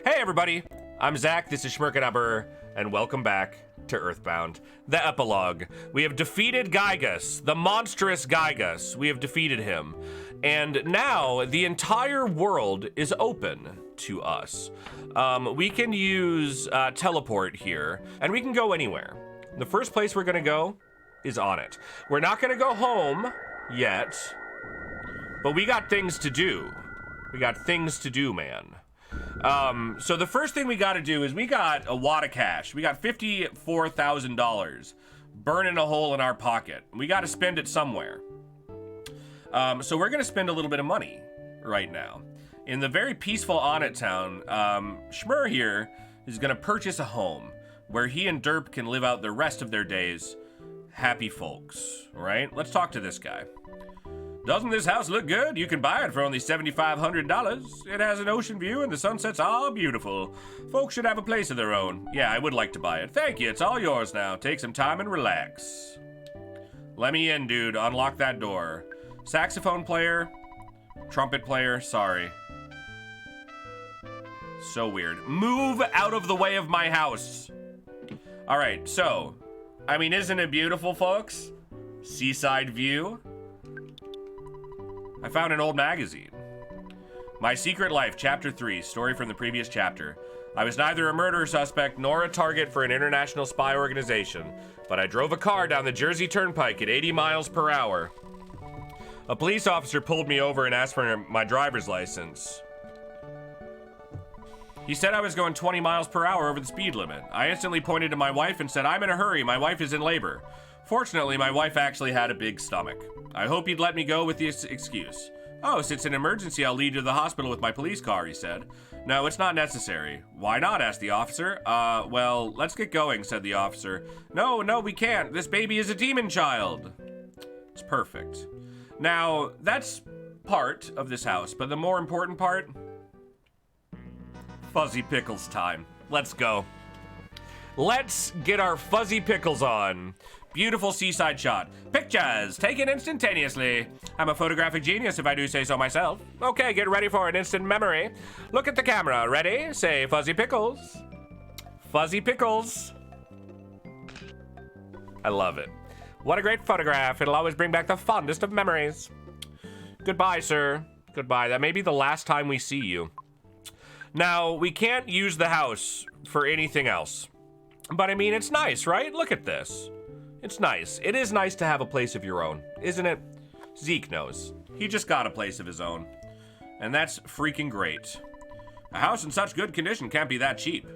Hey everybody, I'm Zach, this is schmerkadabur, and welcome back to Earthbound. The epilogue. We have defeated Gygus, the monstrous Gygus. We have defeated him. And now the entire world is open to us. We can use teleport here, and we can go anywhere. The first place we're gonna go is on it. We're not gonna go home yet, but we got things to do. We got things to do, man. So the first thing we got to do is we got a wad of cash. We got $54,000 burning a hole in our pocket. We got to spend it somewhere. So we're going to spend a little bit of money right now. In the very peaceful Onnit town, Schmer here is going to purchase a home where he and Derp can live out the rest of their days happy folks, right? Let's talk to this guy. Doesn't this house look good? You can buy it for only $7,500. It has an ocean view and the sunsets are beautiful. Folks should have a place of their own. Yeah, I would like to buy it. Thank you, it's all yours now. Take some time and relax. Let me in, dude. Unlock that door. Saxophone player, trumpet player, sorry. So weird. Move out of the way of my house. All right, so, I mean, isn't it beautiful, folks? Seaside view. I found an old magazine. My Secret Life, Chapter 3, story from the previous chapter. I was neither a murder suspect nor a target for an international spy organization, but I drove a car down the Jersey Turnpike at 80 miles per hour. A police officer pulled me over and asked for my driver's license. He said I was going 20 miles per hour over the speed limit. I instantly pointed to my wife and said, "I'm in a hurry, my wife is in labor." Fortunately, my wife actually had a big stomach. I hope you'd let me go with this excuse. Oh, since it's an emergency, I'll lead you to the hospital with my police car, he said. No, it's not necessary. Why not, asked the officer. Well, let's get going, said the officer. No, we can't. This baby is a demon child. It's perfect. Now, that's part of this house, but the more important part, Fuzzy Pickles time. Let's go. Let's get our Fuzzy Pickles on. Beautiful seaside shot. Pictures taken instantaneously. I'm a photographic genius if I do say so myself. Okay, get ready for an instant memory. Look at the camera. Ready? Say Fuzzy Pickles. Fuzzy Pickles. I love it. What a great photograph. It'll always bring back the fondest of memories. Goodbye, sir. Goodbye. That may be the last time we see you. Now, we can't use the house for anything else. But I mean, it's nice, right? Look at this. It's nice. It is nice to have a place of your own, isn't it? Zeke knows. He just got a place of his own. And that's freaking great. A house in such good condition can't be that cheap.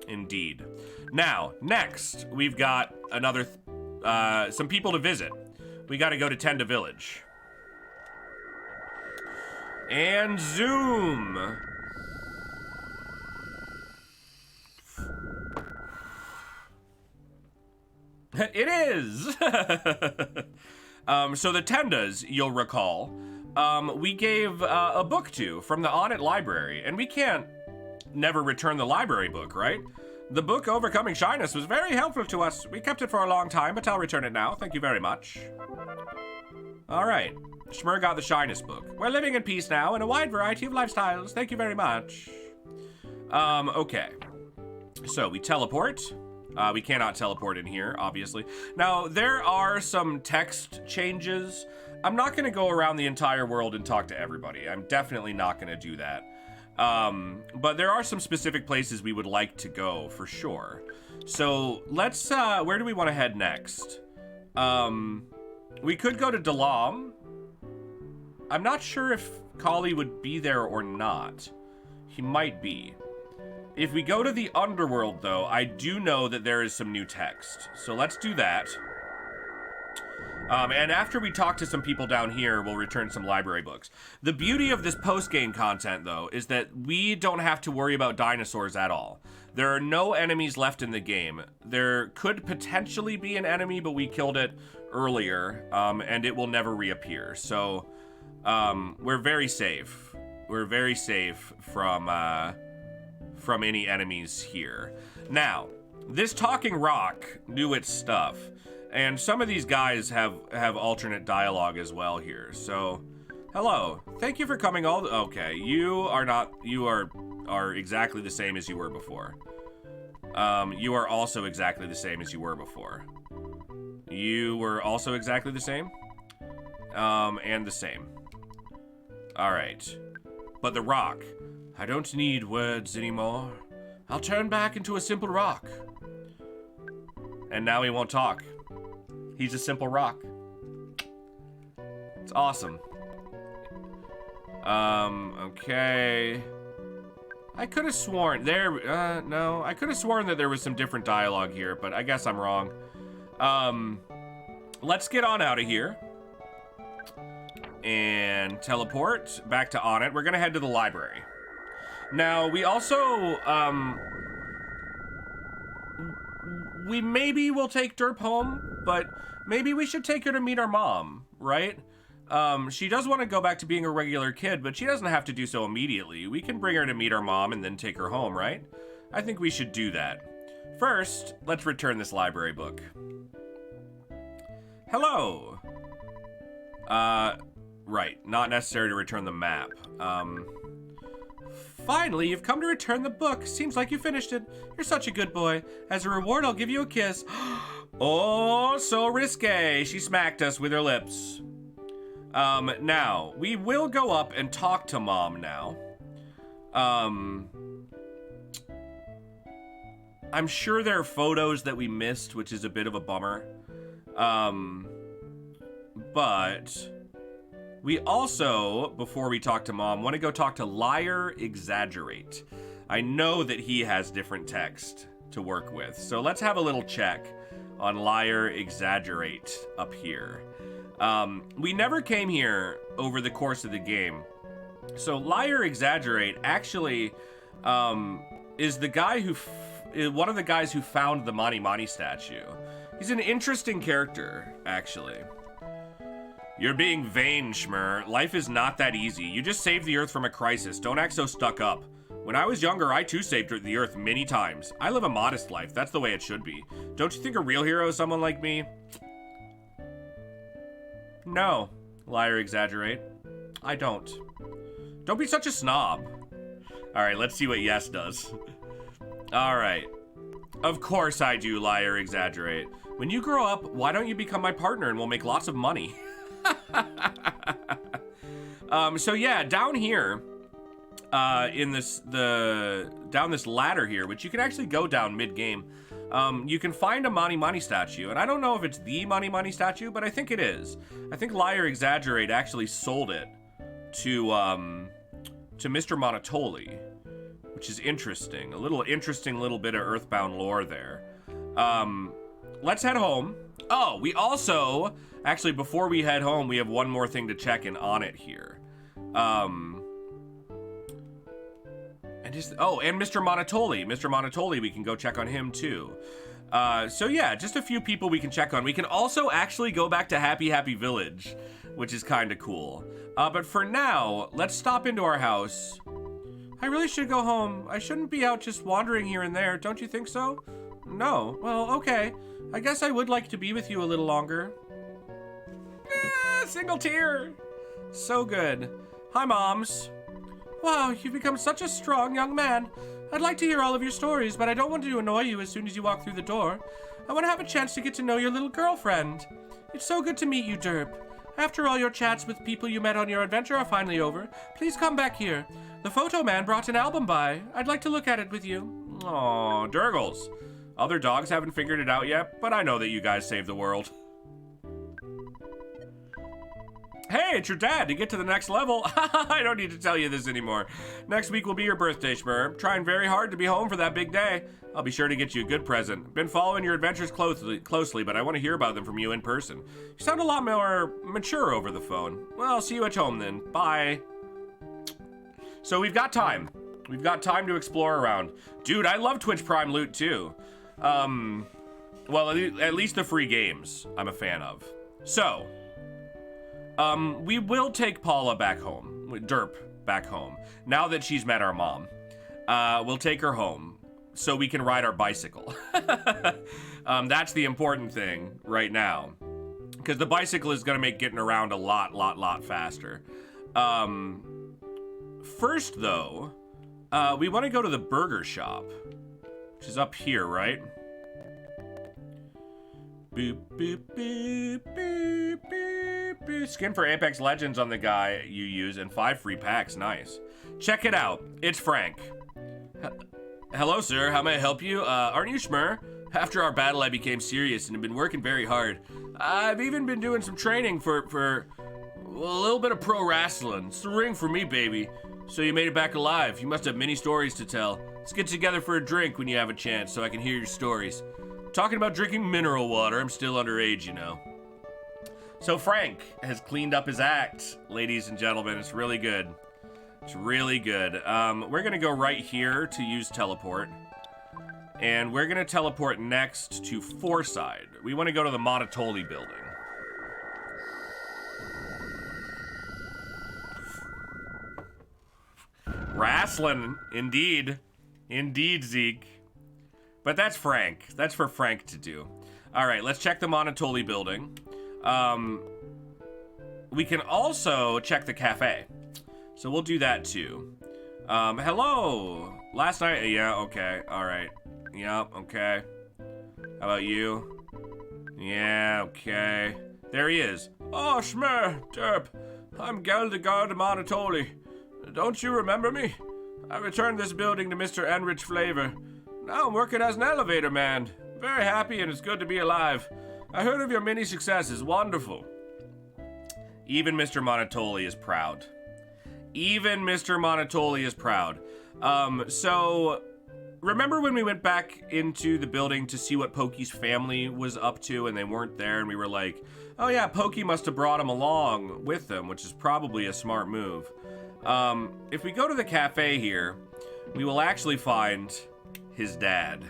Indeed. Now, next, we've got another, some people to visit. We gotta go to Tenda Village. And zoom. It is! So the Tendas, you'll recall, we gave a book to from the Onnit library, and we can't never return the library book, right? The book Overcoming Shyness was very helpful to us. We kept it for a long time, but I'll return it now. Thank you very much. All right. Schmer got the Shyness book. We're living in peace now in a wide variety of lifestyles. Thank you very much. Okay. So we teleport. We cannot teleport in here, obviously. Now, there are some text changes. I'm not going to go around the entire world and talk to everybody. I'm definitely not going to do that. But there are some specific places we would like to go, for sure. So, let's, where do we want to head next? We could go to Dalam. I'm not sure if Kali would be there or not. He might be. If we go to the underworld, though, I do know that there is some new text. So let's do that. And after we talk to some people down here, we'll return some library books. The beauty of this post-game content, though, is that we don't have to worry about dinosaurs at all. There are no enemies left in the game. There could potentially be an enemy, but we killed it earlier, and it will never reappear. So we're very safe. We're very safe from any enemies here. Now, this talking rock knew its stuff, and some of these guys have alternate dialogue as well here. So Hello. Thank you for coming all... Okay, you are not... You are exactly the same as you were before. You are also exactly the same as you were before. You were also exactly the same? And the same. Alright. But the rock. I don't need words anymore. I'll turn back into a simple rock. And now he won't talk. He's a simple rock. It's awesome. Okay. I could have sworn no, I could have sworn that there was some different dialogue here, but I guess I'm wrong. Let's get on out of here. And teleport back to On It. We're gonna head to the library. Now, we also, we maybe will take Derp home, but maybe we should take her to meet our mom, right? She does want to go back to being a regular kid, but she doesn't have to do so immediately. We can bring her to meet our mom and then take her home, right? I think we should do that. First, let's return this library book. Hello. Right, not necessary to return the map. Finally, you've come to return the book. Seems like you finished it. You're such a good boy. As a reward, I'll give you a kiss. Oh, so risque. She smacked us with her lips. Now, we will go up and talk to Mom now. I'm sure there are photos that we missed, which is a bit of a bummer. But we also, before we talk to Mom, want to go talk to Liar Exaggerate. I know that he has different text to work with, so let's have a little check on Liar Exaggerate up here. We never came here over the course of the game. So Liar Exaggerate actually is the guy who one of the guys who found the Mani Mani statue. He's an interesting character, actually. You're being vain, Schmer. Life is not that easy. You just saved the Earth from a crisis. Don't act so stuck up. When I was younger, I too saved the Earth many times. I live a modest life. That's the way it should be. Don't you think a real hero is someone like me? No, Liar Exaggerate. I don't. Don't be such a snob. Alright, let's see what yes does. Alright. Of course I do, Liar Exaggerate. When you grow up, why don't you become my partner and we'll make lots of money? So yeah, down here, down this ladder here, which you can actually go down mid-game, you can find a Mani Mani statue, and I don't know if it's the Mani Mani statue, but I think it is. I think Liar Exaggerate actually sold it to Mr. Monotoli, which is interesting. Interesting little bit of Earthbound lore there. Let's head home. Oh, we also, actually, before we head home, we have one more thing to check in on it here. And Mr. Monotoli. Mr. Monotoli, we can go check on him too. So yeah, just a few people we can check on. We can also actually go back to Happy Happy Village, which is kind of cool. But for now, let's stop into our house. I really should go home. I shouldn't be out just wandering here and there. Don't you think so? No. Well, okay. I guess I would like to be with you a little longer. Single tear. So good. Hi, Moms. Wow, you've become such a strong young man. I'd like to hear all of your stories, but I don't want to annoy you as soon as you walk through the door. I want to have a chance to get to know your little girlfriend. It's so good to meet you, Derp. After all your chats with people you met on your adventure are finally over, please come back here. The photo man brought an album by. I'd like to look at it with you. Aw, Durgles. Other dogs haven't figured it out yet, but I know that you guys saved the world. Hey, it's your dad. To get to the next level, I don't need to tell you this anymore. Next week will be your birthday, Schmer. I'm trying very hard to be home for that big day. I'll be sure to get you a good present. Been following your adventures closely, but I want to hear about them from you in person. You sound a lot more mature over the phone. Well, I'll see you at home then. Bye. So we've got time. We've got time to explore around. Dude, I love Twitch Prime loot too. Well, at least the free games I'm a fan of. So, we will take Paula back home, Derp back home, now that she's met our mom. We'll take her home so we can ride our bicycle. That's the important thing right now, because the bicycle is going to make getting around a lot faster. First, though, we want to go to the burger shop, which is up here, right? Boop, boop, boop, boop, boop, boop. Skin for Apex Legends on the guy you use and 5 free packs. Nice. Check it out. It's Frank. Hello, sir. How may I help you? Aren't you Schmer? After our battle, I became serious and have been working very hard. I've even been doing some training for a little bit of pro wrestling. It's the ring for me, baby. So you made it back alive. You must have many stories to tell. Let's get together for a drink when you have a chance so I can hear your stories. Talking about drinking mineral water. I'm still underage, you know. So Frank has cleaned up his act, ladies and gentlemen. It's really good. It's really good. We're gonna go right here to use teleport. And we're gonna teleport next to Fourside. We wanna go to the Monotoli building. Wrestling, indeed. Indeed, Zeke. But that's Frank. That's for Frank to do. All right, let's check the Monotoli building. We can also check the cafe. So we'll do that too. Hello. Last night, yeah, okay, all right. Yep, okay. How about you? Yeah, okay. There he is. Oh, Schmer, Derp. I'm Geldegard Monotoli. Don't you remember me? I returned this building to Mr. Enrich Flavor. Now I'm working as an elevator man. Very happy and it's good to be alive. I heard of your many successes. Wonderful. Even Mr. Monotoli is proud. Even Mr. Monotoli is proud. So remember when we went back into the building to see what Pokey's family was up to and they weren't there and we were like, oh yeah, Pokey must have brought him along with them, which is probably a smart move. If we go to the cafe here, we will actually find his dad.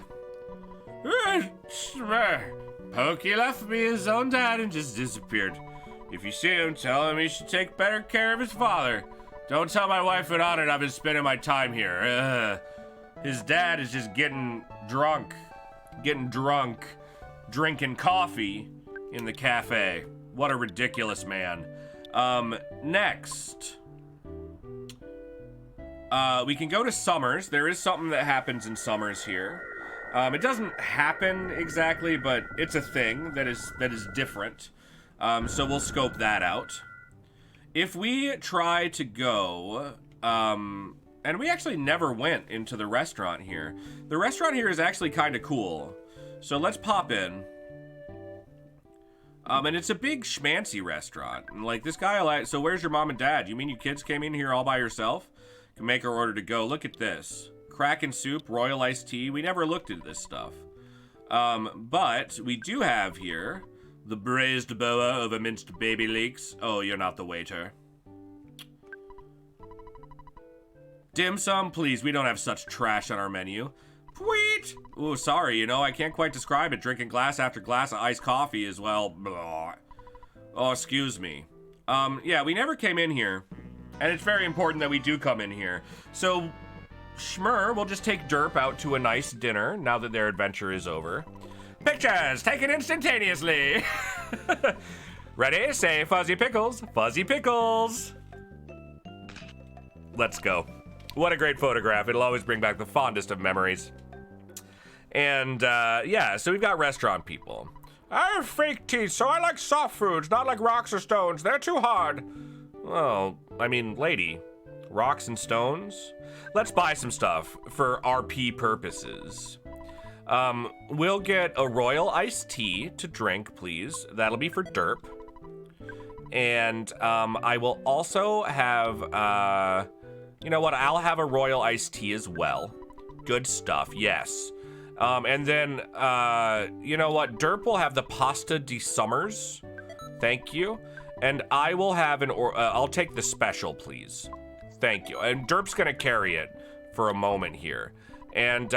Pokey left me his own dad and just disappeared. If you see him, tell him he should take better care of his father. Don't tell my wife and Honored I've been spending my time here. His dad is just getting drunk, drinking coffee in the cafe. What a ridiculous man. Next. We can go to Summers. There is something that happens in Summers here. It doesn't happen exactly, but it's a thing that is different. So we'll scope that out. If we try to go, and we actually never went into the restaurant here. The restaurant here is actually kind of cool. So let's pop in. And it's a big schmancy restaurant. And like this guy, so where's your mom and dad? You mean you kids came in here all by yourself? Can make our order to go. Look at this. Kraken soup, royal iced tea. We never looked at this stuff. But we do have here the braised boa over minced baby leeks. Oh, you're not the waiter. Dim sum, please. We don't have such trash on our menu. Tweet! Ooh, sorry, you know, I can't quite describe it. Drinking glass after glass of iced coffee as well. Blah. Oh, excuse me. Yeah, we never came in here. And it's very important that we do come in here. So, Schmer will just take Derp out to a nice dinner now that their adventure is over. Pictures taken instantaneously. Ready? Say fuzzy pickles. Fuzzy pickles. Let's go. What a great photograph. It'll always bring back the fondest of memories. And, yeah, so we've got restaurant people. I have fake teeth, so I like soft foods, not like rocks or stones. They're too hard. Well, I mean, lady, rocks and stones? Let's buy some stuff for RP purposes. We'll get a royal iced tea to drink, please. That'll be for Derp. And, I will also have, you know what? I'll have a royal iced tea as well. Good stuff, yes. And then, you know what? Derp will have the pasta de Summers. Thank you. And I will have I'll take the special, please. Thank you. And Derp's gonna carry it for a moment here. And,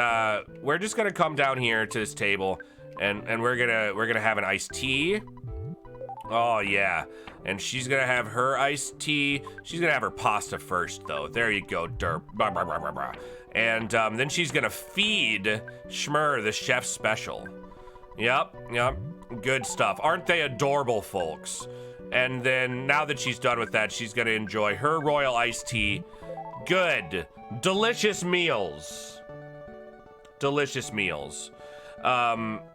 we're just gonna come down here to this table and we're gonna have an iced tea. Oh, yeah. And she's gonna have her iced tea. She's gonna have her pasta first, though. There you go, Derp. Blah, blah, blah, blah, blah. And then she's gonna feed Schmer the chef's special. Yep. Good stuff. Aren't they adorable, folks? And then now that she's done with that, she's gonna enjoy her royal iced tea. Good. Delicious meals. Delicious meals.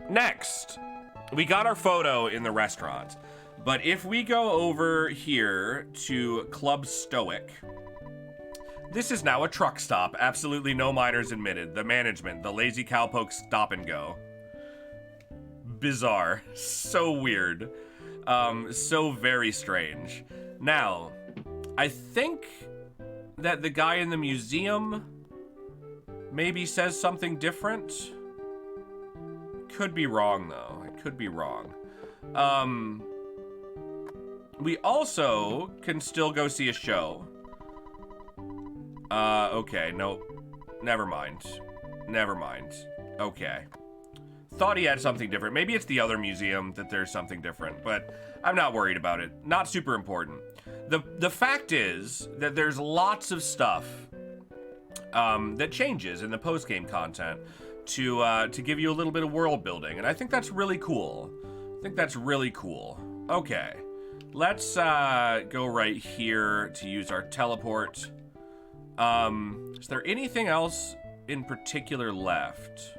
Next, we got our photo in the restaurant. But if we go over here to Club Stoic, this is now a truck stop. Absolutely no minors admitted. The management, the lazy cowpoke stop and go. Bizarre. So weird. So very strange. Now, I think that the guy in the museum maybe says something different. Could be wrong, though. I could be wrong. We also can still go see a show. Okay, nope. Never mind. Never mind. Okay. Thought he had something different. Maybe it's the other museum that there's something different, but I'm not worried about it. Not super important. The fact is that there's lots of stuff that changes in the post-game content to give you a little bit of world building, and I think that's really cool. I think that's really cool. Okay. Let's go right here to use our teleport. Is there anything else in particular left?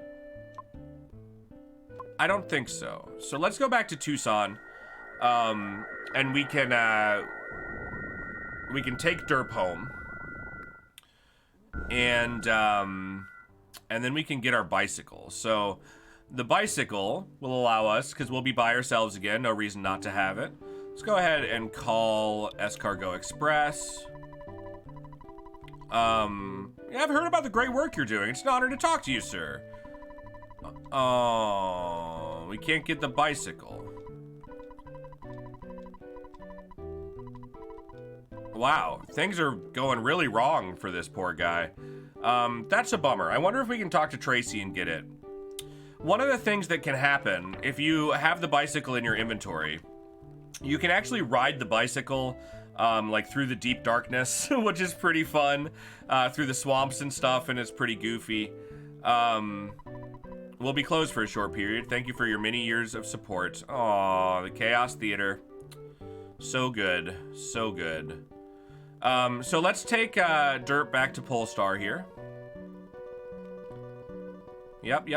I don't think so. So let's go back to Tucson, and we can take Derp home, and then we can get our bicycle. So the bicycle will allow us, because we'll be by ourselves again, no reason not to have it. Let's go ahead and call Escargot Express. Yeah, I've heard about the great work you're doing. It's an honor to talk to you, sir. Oh, we can't get the bicycle. Wow, things are going really wrong for this poor guy. That's a bummer. I wonder if we can talk to Tracy and get it. One of the things that can happen if you have the bicycle in your inventory, you can actually ride the bicycle like through the deep darkness, which is pretty fun, through the swamps and stuff, and it's pretty goofy. We'll be closed for a short period. Thank you for your many years of support. Aw, the Chaos Theater. So good. So good. So let's take Dirt back to Polestar here. Yep.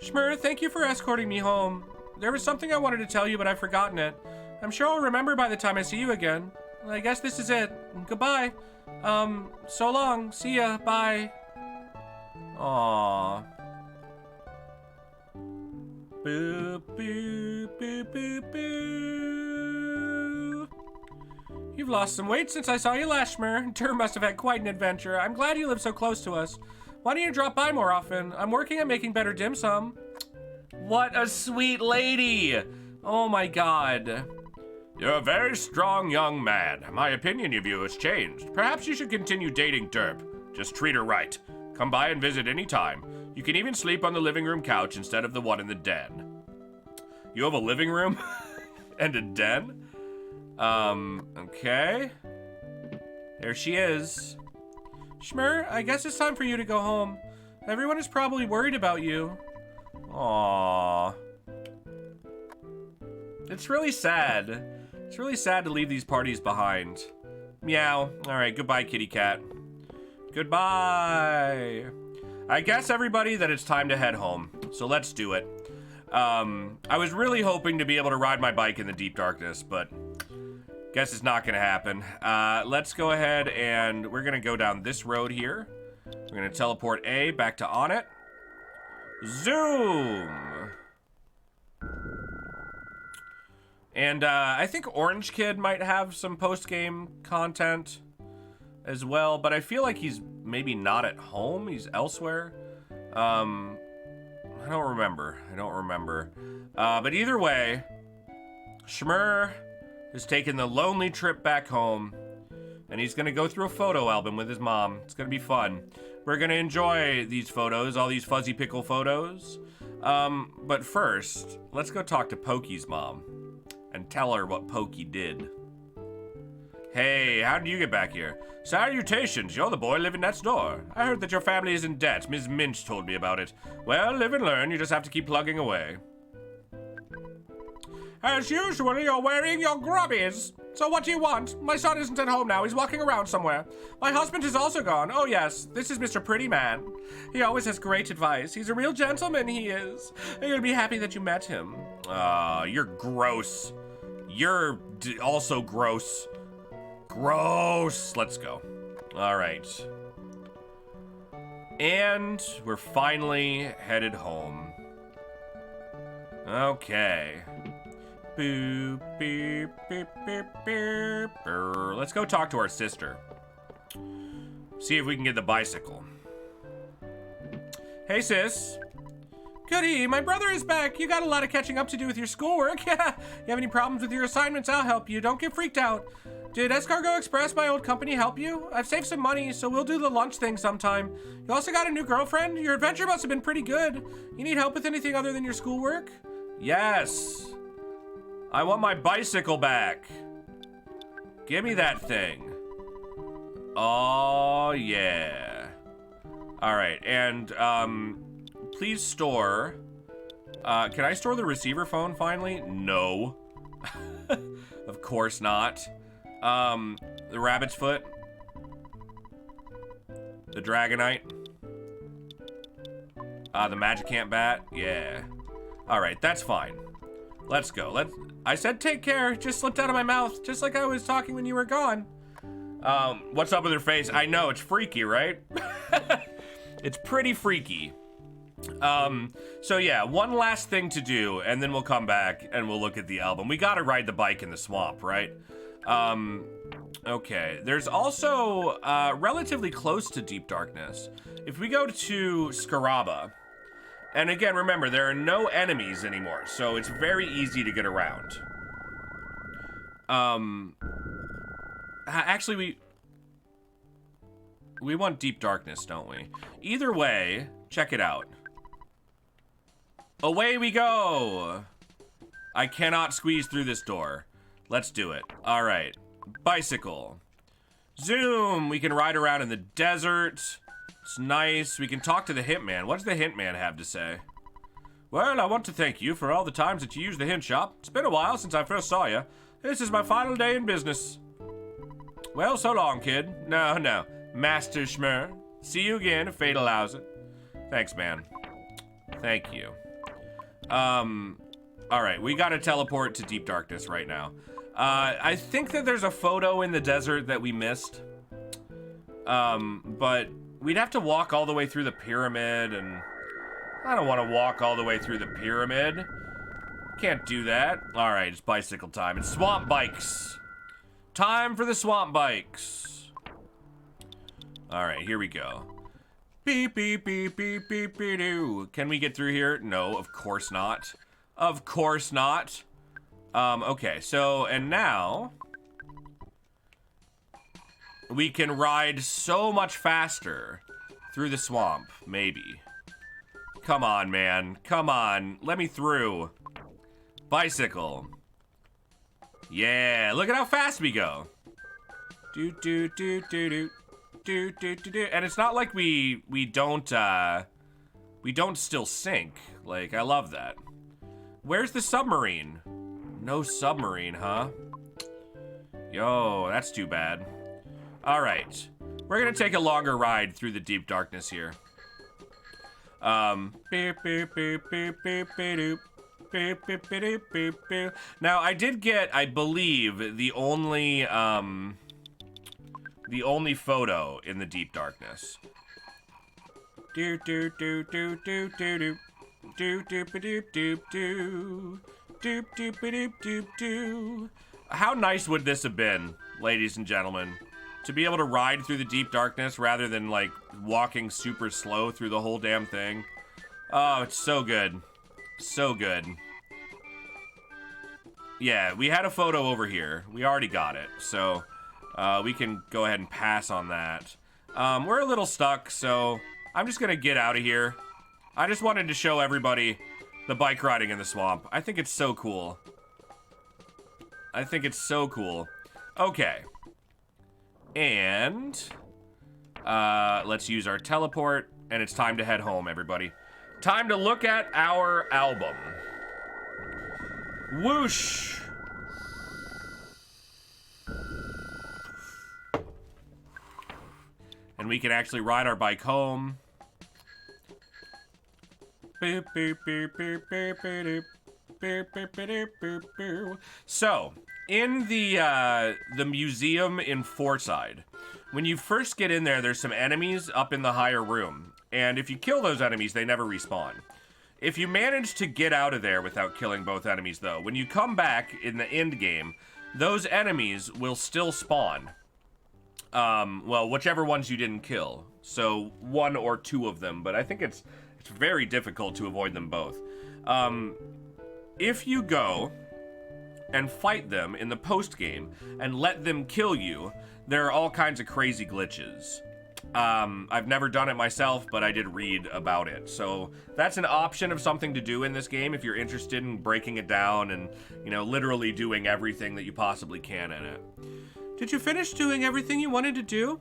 Schmer, thank you for escorting me home. There was something I wanted to tell you, but I've forgotten it. I'm sure I'll remember by the time I see you again. I guess this is it. Goodbye. So long. See ya. Bye. Aww. Boo, boo, boo, boo, boo. You've lost some weight since I saw you last, Schmer. Tur must have had quite an adventure. I'm glad you live so close to us. Why don't you drop by more often? I'm working at making better dim sum. What a sweet lady. Oh my god. You're a very strong young man. My opinion of you has changed. Perhaps you should continue dating Derp. Just treat her right. Come by and visit any time. You can even sleep on the living room couch instead of the one in the den. You have a living room? And a den? Okay. There she is. Schmer, I guess it's time for you to go home. Everyone is probably worried about you. Aww. It's really sad. It's really sad to leave these parties behind. Meow. Alright, goodbye, kitty cat. Goodbye. I guess, everybody, that it's time to head home. So let's do it. I was really hoping to be able to ride my bike in the deep darkness, but guess it's not gonna happen. Let's go ahead and we're gonna go down this road here. We're gonna teleport A back to On It. Zoom! And I think Orange Kid might have some post-game content as well, but I feel like he's maybe not at home. He's elsewhere. I don't remember. But either way, Schmer has taken the lonely trip back home, and he's gonna go through a photo album with his mom. It's gonna be fun. We're gonna enjoy these photos, all these fuzzy pickle photos. But first, let's go talk to Pokey's mom and tell her what Pokey did. Hey, how did you get back here? Salutations, you're the boy living next door. I heard that your family is in debt. Ms. Minch told me about it. Well, live and learn. You just have to keep plugging away. As usual, you're wearing your grubbies. So what do you want? My son isn't at home now. He's walking around somewhere. My husband is also gone. Oh, yes. This is Mr. Pretty Man. He always has great advice. He's a real gentleman, he is. You're gonna be happy that you met him. You're gross. You're also gross. Gross. Let's go. All right. And we're finally headed home. Okay. Boop, beep, beep, beep, beep. Let's go talk to our sister. See if we can get the bicycle. Hey, sis. Goody, my brother is back. You got a lot of catching up to do with your schoolwork. Yeah. You have any problems with your assignments? I'll help you. Don't get freaked out. Did Escargot Express, my old company, help you? I've saved some money, so we'll do the lunch thing sometime. You also got a new girlfriend? Your adventure must have been pretty good. You need help with anything other than your schoolwork? Yes. I want my bicycle back. Give me that thing. Oh, yeah. All right, and, please store. Can I store the receiver phone finally? No. Of course not. The rabbit's foot. The Dragonite. The Magicant bat. Yeah. All right, that's fine. Let's go. I said take care. Just slipped out of my mouth, just like I was talking when you were gone. What's up with her face? I know, it's freaky, right? It's pretty freaky. So yeah, one last thing to do, and then we'll come back and we'll look at the album. We gotta ride the bike in the swamp, right? Okay. There's also, relatively close to Deep Darkness. If we go to Scaraba, and again, remember, there are no enemies anymore, so it's very easy to get around. Actually, we want Deep Darkness, don't we? Either way, check it out. Away we go! I cannot squeeze through this door. Let's do it. All right. Bicycle. Zoom! We can ride around in the desert. It's nice. We can talk to the Hitman. What does the Hitman have to say? Well, I want to thank you for all the times that you used the hint shop. It's been a while since I first saw you. This is my final day in business. Well, so long, kid. No. Master Schmer. See you again if fate allows it. Thanks, man. Thank you. Alright, we gotta teleport to Deep Darkness right now. I think that there's a photo in the desert that we missed. But we'd have to walk all the way through the pyramid, and I don't want to walk all the way through the pyramid. Can't do that. Alright, it's bicycle time. It's swamp bikes. Time for the swamp bikes. Alright, here we go. Beep, beep, beep, beep, beep, beep, doo. Can we get through here? No, of course not. Of course not. Okay, so, and now we can ride so much faster through the swamp, maybe. Come on, man. Come on. Let me through. Bicycle. Yeah, look at how fast we go. Do, do, do, do, do. Do, do, do, do. And it's not like we don't still sink. Like, I love that. Where's the submarine? No submarine, huh? Yo, that's too bad. All right. We're gonna take a longer ride through the Deep Darkness here. Beep, beep, beep, beep, beep, beep, doop. Beep, beep, beep, beep, beep, beep. Now, I did get, I believe, the only photo in the Deep Darkness. Do do do do do do do do do do do do do do do do do. How nice would this have been, ladies and gentlemen, to be able to ride through the Deep Darkness rather than like walking super slow through the whole damn thing? Oh, it's so good. So good. Yeah, we had a photo over here. We already got it, so we can go ahead and pass on that. We're a little stuck, so I'm just gonna get out of here. I just wanted to show everybody the bike riding in the swamp. I think it's so cool. I think it's so cool. Okay. And let's use our teleport, and it's time to head home, everybody. Time to look at our album. Whoosh. And we can actually ride our bike home. So, in the museum in Fourside, when you first get in there, there's some enemies up in the higher room. And if you kill those enemies, they never respawn. If you manage to get out of there without killing both enemies, though, when you come back in the end game, those enemies will still spawn. Well, whichever ones you didn't kill. So, one or two of them, but I think it's very difficult to avoid them both. If you go and fight them in the post-game and let them kill you, there are all kinds of crazy glitches. I've never done it myself, but I did read about it. So that's an option of something to do in this game if you're interested in breaking it down and, you know, literally doing everything that you possibly can in it. Did you finish doing everything you wanted to do?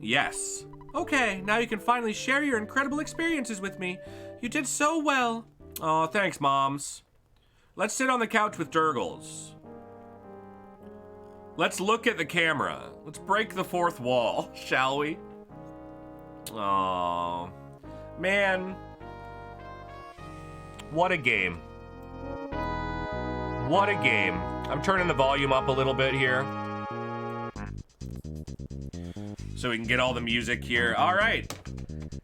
Yes. Okay, now you can finally share your incredible experiences with me. You did so well. Oh, thanks, Moms. Let's sit on the couch with Durgles. Let's look at the camera. Let's break the fourth wall, shall we? Oh, man. What a game. What a game. I'm turning the volume up a little bit here, so we can get all the music here. All right.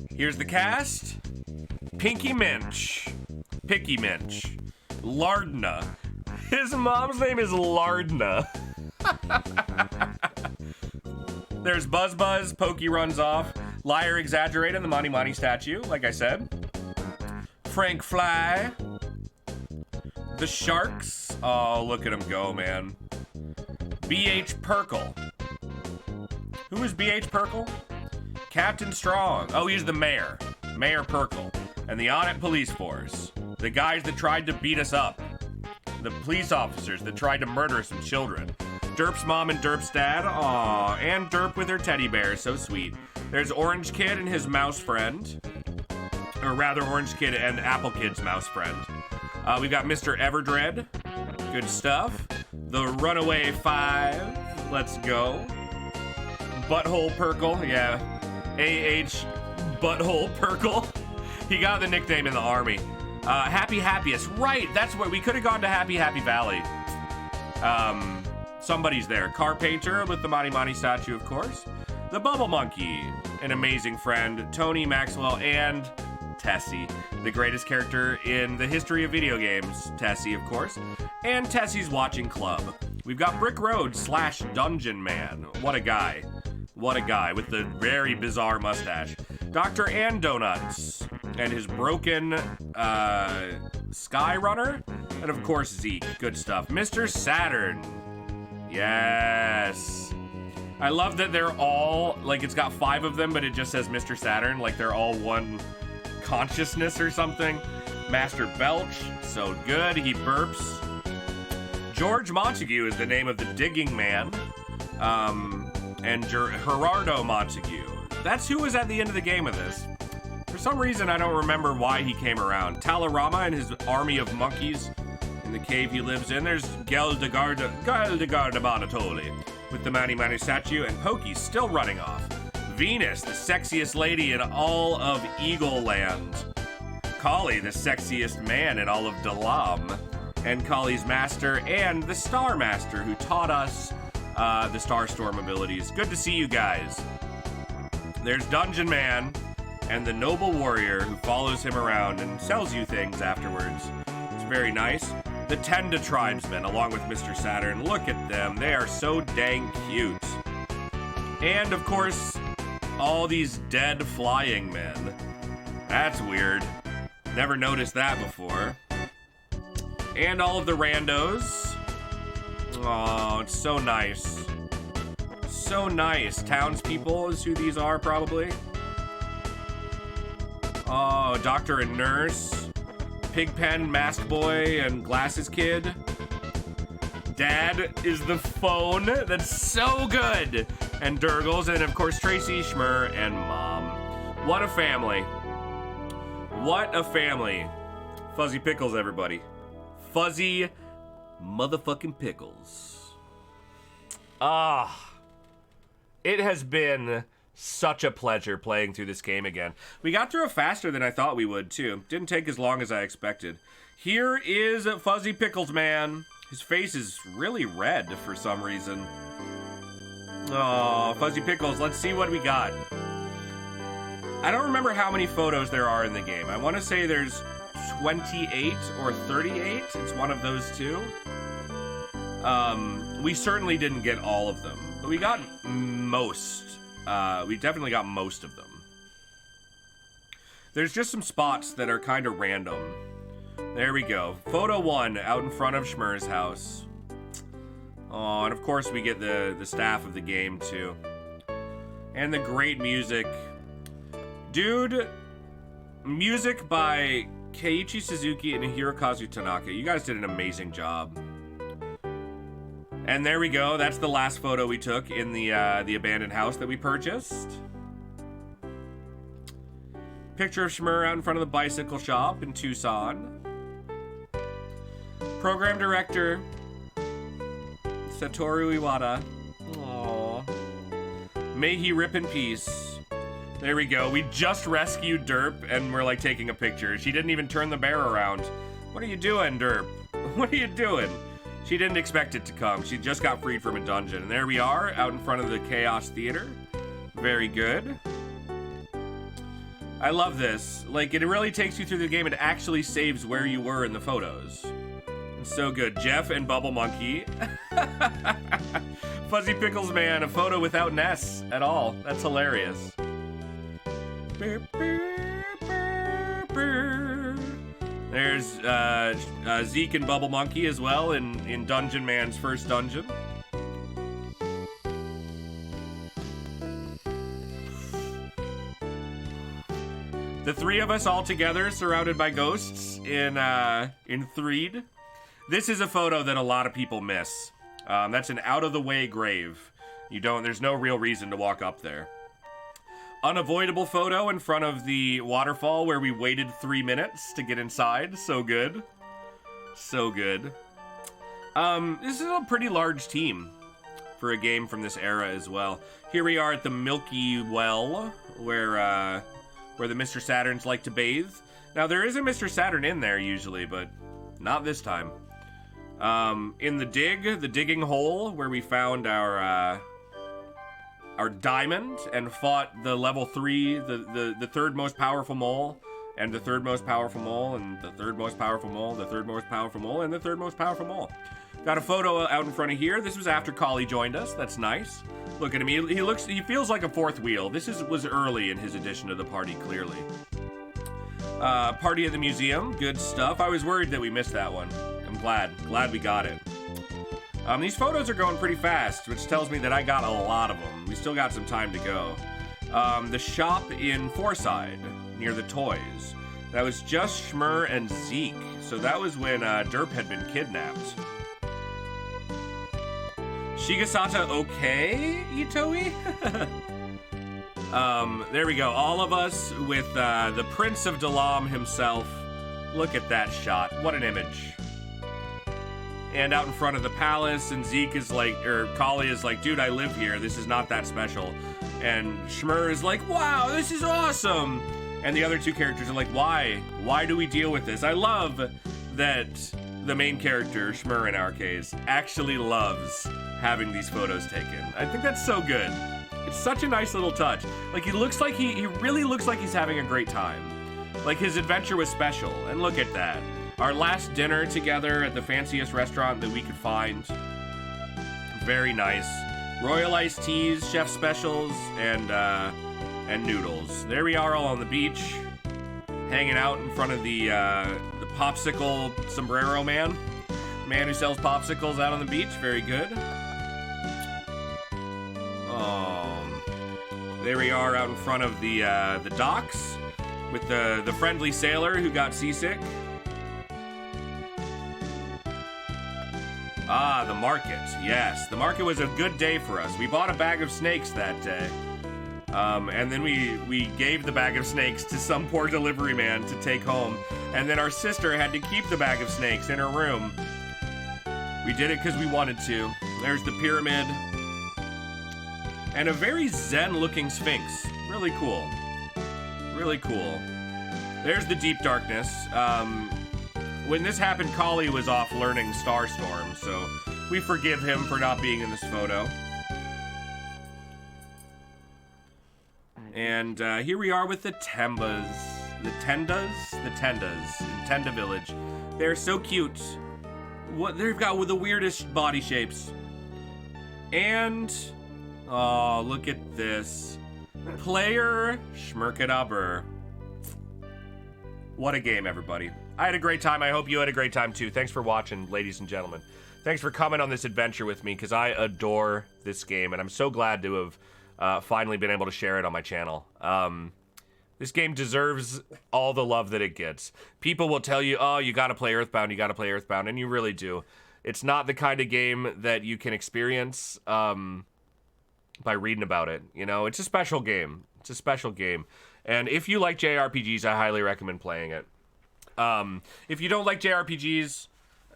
Here's the cast. Pinky Minch. Picky Minch. Lardna. His mom's name is Lardna. There's Buzz Buzz. Pokey runs off. Liar Exaggerated, the Monty Monty statue, like I said. Frank Fly. The Sharks. Oh, look at him go, man. B.H. Perkle. Who is B.H. Perkle? Captain Strong. Oh, he's the mayor. Mayor Perkle. And the Audit Police Force. The guys that tried to beat us up. The police officers that tried to murder some children. Derp's mom and Derp's dad. Aw, and Derp with her teddy bear. So sweet. There's Orange Kid and his mouse friend. Or rather, Orange Kid and Apple Kid's mouse friend. We've got Mr. Everdread. Good stuff. The Runaway Five. Let's go. Butthole Perkle. Yeah. A.H. Butthole Perkle. He got the nickname in the army. Happy Happiest. Right, that's what we could have gone to Happy Happy Valley. Somebody's there. Car Painter with the Monty Monty statue, of course. The Bubble Monkey, an amazing friend. Tony, Maxwell, and Tessie, the greatest character in the history of video games. Tessie, of course. And Tessie's Watching Club. We've got Brick Road / Dungeon Man. What a guy. What a guy with the very bizarre mustache. Dr. Ann Donuts and his broken Sky Runner. And of course, Zeke. Good stuff. Mr. Saturn. Yes. I love that they're all, like, it's got 5 of them, but it just says Mr. Saturn. Like, they're all one consciousness or something. Master Belch. So good. He burps. George Montague is the name of the digging man. And Gerardo Montague. That's who was at the end of the game with this. For some reason, I don't remember why he came around. Talarama and his army of monkeys in the cave he lives in. There's Geldegarda Bonatoli with the Manny Manny statue, and Pokey's still running off. Venus, the sexiest lady in all of Eagle Land. Kali, the sexiest man in all of Dalam. And Kali's master, and the Star Master, who taught us the Starstorm abilities. Good to see you guys. There's Dungeon Man and the Noble Warrior who follows him around and sells you things afterwards. It's very nice. The Tenda Tribesmen, along with Mr. Saturn. Look at them. They are so dang cute. And, of course, all these dead flying men. That's weird. Never noticed that before. And all of the randos. Oh, it's so nice. So nice. Townspeople is who these are, probably. Oh, Doctor and Nurse. Pigpen, Mask Boy, and Glasses Kid. Dad is the phone. That's so good. And Durgles, and of course Tracy, Schmer, and Mom. What a family. What a family. Fuzzy Pickles, everybody. Fuzzy motherfucking pickles. It has been such a pleasure playing through this game again. We got through it faster than I thought we would, too. Didn't take as long as I expected. Here is Fuzzy Pickles Man. His face is really red for some reason. Oh, Fuzzy Pickles, let's see what we got. I don't remember how many photos there are in the game. I want to say there's 28 or 38. It's one of those two. We certainly didn't get all of them, but we got most. We definitely got most of them. There's just some spots that are kind of random. There we go. Photo 1 out in front of Schmer's house. Oh, and of course we get the staff of the game too. And the great music. Dude, music by Keiichi Suzuki and Hirokazu Tanaka. You guys did an amazing job. And there we go. That's the last photo we took in the abandoned house that we purchased. Picture of Schmer out in front of the bicycle shop in Tucson. Program director Satoru Iwata. Aww. May he rip in peace. There we go. We just rescued Derp and we're like taking a picture. She didn't even turn the bear around. What are you doing, Derp? What are you doing? She didn't expect it to come. She just got freed from a dungeon. And there we are, out in front of the Chaos Theater. Very good. I love this. Like, it really takes you through the game. It actually saves where you were in the photos. It's so good. Jeff and Bubble Monkey. Fuzzy Pickles Man, a photo without an S at all. That's hilarious. There's Zeke and Bubble Monkey as well in Dungeon Man's first dungeon. The three of us all together, surrounded by ghosts in Threed. This is a photo that a lot of people miss. That's an out-of-the-way grave. There's no real reason to walk up there. Unavoidable photo in front of the waterfall where we waited 3 minutes to get inside. So good. So good. This is a pretty large team for a game from this era as well. Here we are at the Milky Well, where the Mr. Saturns like to bathe. Now, there is a Mr. Saturn in there usually, but not this time. In the digging hole, where we found our diamond and fought the level 3, the third most powerful mole, and the third most powerful mole, and the third most powerful mole, the third most powerful mole, and the third most powerful mole. Got a photo out in front of here. This was after Collie joined us. That's nice. Look at him. He feels like a fourth wheel. This was early in his addition to the party, clearly. Party at the museum. Good stuff. I was worried that we missed that one. I'm glad we got it. These photos are going pretty fast, which tells me that I got a lot of them. We still got some time to go. The shop in Forside, near the toys. That was just Schmer and Zeke. So that was when Derp had been kidnapped. Shigasata okay, Itoi? There we go. All of us with the Prince of Dalam himself. Look at that shot. What an image. And out in front of the palace, and Zeke is like, or Kali is like, dude, I live here. This is not that special. And Schmer is like, wow, this is awesome. And the other two characters are like, why? Why do we deal with this? I love that the main character, Schmer in our case, actually loves having these photos taken. I think that's so good. It's such a nice little touch. Like, he really looks like he's having a great time. Like, his adventure was special. And look at that. Our last dinner together at the fanciest restaurant that we could find. Very nice. Royal iced teas, chef specials, and noodles. There we are all on the beach, hanging out in front of the popsicle sombrero man. Man who sells popsicles out on the beach. Very good. There we are out in front of the docks with the friendly sailor who got seasick. Ah, the market. Yes, the market was a good day for us. We bought a bag of snakes that day. And then we gave the bag of snakes to some poor delivery man to take home. And then our sister had to keep the bag of snakes in her room. We did it because we wanted to. There's the pyramid. And a very zen-looking sphinx. Really cool. Really cool. There's the deep darkness. When this happened, Kali was off learning Starstorm, so we forgive him for not being in this photo. And here we are with the Tembas. The Tendas? The Tendas in Tenda Village. They're so cute. What they've got with the weirdest body shapes. And oh, look at this. Player schmerkadabur. What a game, everybody. I had a great time. I hope you had a great time too. Thanks for watching, ladies and gentlemen. Thanks for coming on this adventure with me, because I adore this game, and I'm so glad to have finally been able to share it on my channel. This game deserves all the love that it gets. People will tell you, oh, you gotta play Earthbound, you gotta play Earthbound, and you really do. It's not the kind of game that you can experience by reading about it. You know, it's a special game. It's a special game. And if you like JRPGs, I highly recommend playing it. If you don't like JRPGs,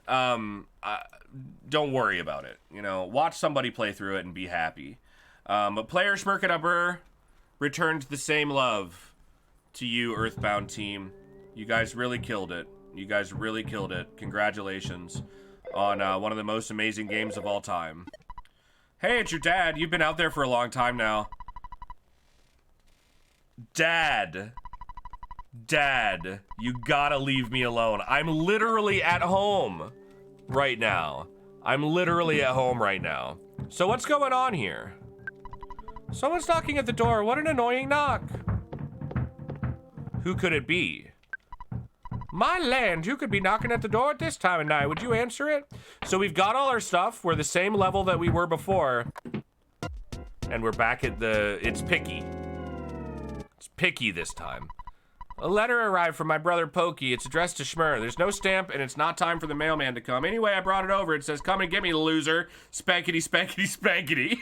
don't worry about it. You know, watch somebody play through it and be happy. But Player schmerkadabur returned the same love to you, Earthbound team. You guys really killed it. You guys really killed it. Congratulations on one of the most amazing games of all time. Hey, it's your dad. You've been out there for a long time now. Dad, you gotta leave me alone. I'm literally at home right now. I'm literally at home right now. So what's going on here? Someone's knocking at the door. What an annoying knock. Who could it be? My land, you could be knocking at the door at this time of night. Would you answer it? So we've got all our stuff. We're the same level that we were before. And we're back at the... It's picky. It's picky this time. A letter arrived from my brother Pokey. It's addressed to Schmer. There's no stamp, and it's not time for the mailman to come. Anyway, I brought it over. It says, come and get me, loser. Spankety, spankety, spankety.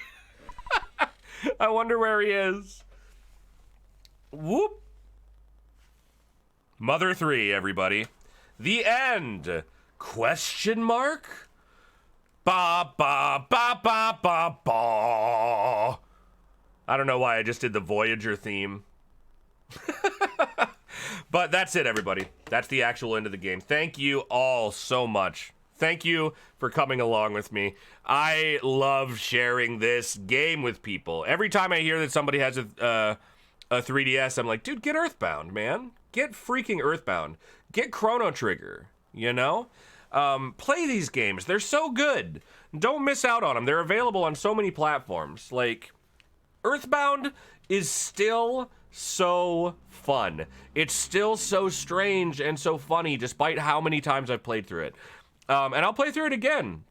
I wonder where he is. Whoop. Mother 3, everybody. The end. Question mark? Ba, ba, ba, ba, ba, ba. I don't know why I just did the Voyager theme. But that's it, everybody. That's the actual end of the game. Thank you all so much. Thank you for coming along with me. I love sharing this game with people. Every time I hear that somebody has a 3DS, I'm like, dude, get Earthbound, man. Get freaking Earthbound. Get Chrono Trigger, you know? Play these games. They're so good. Don't miss out on them. They're available on so many platforms. Like, Earthbound is still so fun. It's still so strange and so funny, despite how many times I've played through it. And I'll play through it again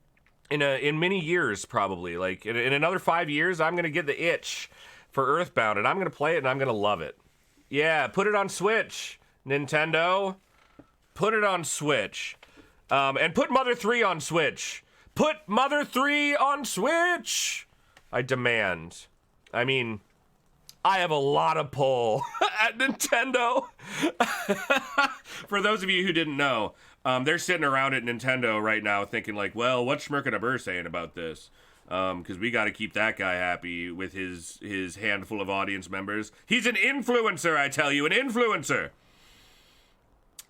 in many years, probably. Like, in another 5 years, I'm going to get the itch for Earthbound, and I'm going to play it, and I'm going to love it. Yeah, put it on Switch, Nintendo. Put it on Switch. And put Mother 3 on Switch. Put Mother 3 on Switch! I demand. I mean, I have a lot of pull at Nintendo. For those of you who didn't know, they're sitting around at Nintendo right now thinking like, well, what's schmerkadabur saying about this? Because we got to keep that guy happy with his handful of audience members. He's an influencer, I tell you, an influencer.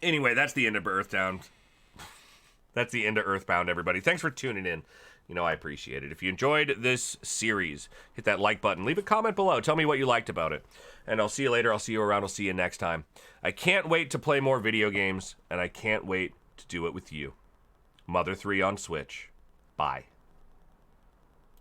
Anyway, that's the end of Earthbound. That's the end of Earthbound, everybody. Thanks for tuning in. You know, I appreciate it. If you enjoyed this series, hit that like button. Leave a comment below. Tell me what you liked about it. And I'll see you later. I'll see you around. I'll see you next time. I can't wait to play more video games, and I can't wait to do it with you. Mother 3 on Switch. Bye.